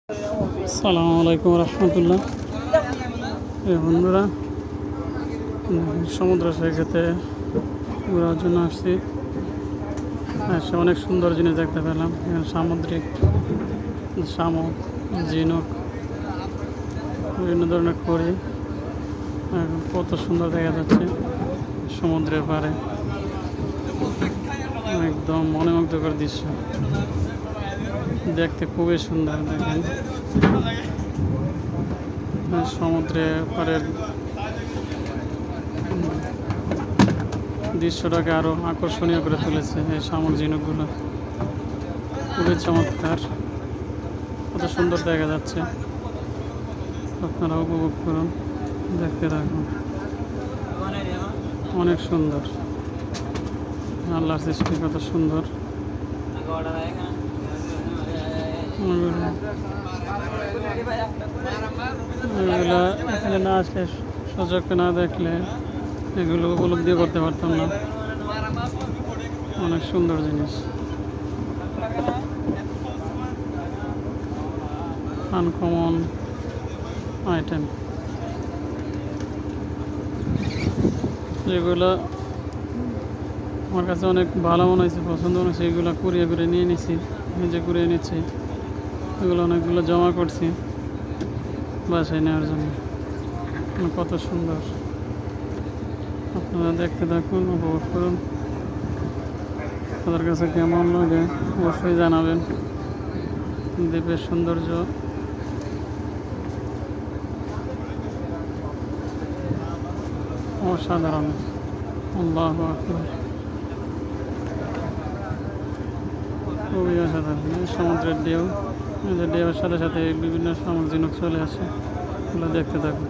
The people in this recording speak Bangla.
আসসালামু আলাইকুম রহমতুল্লাহ। বন্ধুরা, সমুদ্র সৈকতে ঘোরার জন্য আসছি। সে অনেক সুন্দর জিনিস দেখতে পেলাম। এখানে সামুদ্রিক শামুক, ঝিনুক, বিভিন্ন ধরনের কড়ি, কত সুন্দর দেখা যাচ্ছে সমুদ্রের পাড়ে। একদম মনোমুগ্ধকর দৃশ্য, দেখতে খুবই সুন্দর। দেখেন সমুদ্রের পাড়ের দৃশ্যটাকে আরো আকর্ষণীয় করে তুলেছে এই শামুক ঝিনুকগুলো। খুবই চমৎকার, কত সুন্দর দেখা যাচ্ছে। আপনারা উপভোগ করুন, দেখতে থাকুন। অনেক সুন্দর, আল্লাহর সৃষ্টি কত সুন্দর। এগুলো এখানে না আসলে, সুযোগটা না দেখলে এগুলো উপলব্ধি করতে পারতাম না। অনেক সুন্দর জিনিস, আনকমন আইটেম, যেগুলো আমার কাছে অনেক ভালো মনে হয়েছে, পছন্দ মনে হয়েছে। এগুলো কুড়িয়ে করে নিয়ে নিছি, নিজে কুড়িয়ে নিচ্ছি। এগুলো অনেকগুলো জমা করছি বাসায় নেওয়ার জন্য। কত সুন্দর, আপনারা দেখতে থাকুন, উপভোগ করুন। তাদের কাছে কেমন লাগে অবশ্যই জানাবেন। দ্বীপের সৌন্দর্য অসাধারণ। আল্লাহু আকবার, খুবই অসাধারণ। সমুদ্রের ঢেউ, ঢেউয়ের সাথে সাথে বিভিন্ন শামুক ঝিনুক চলে আসে। এগুলো দেখতে থাকুন।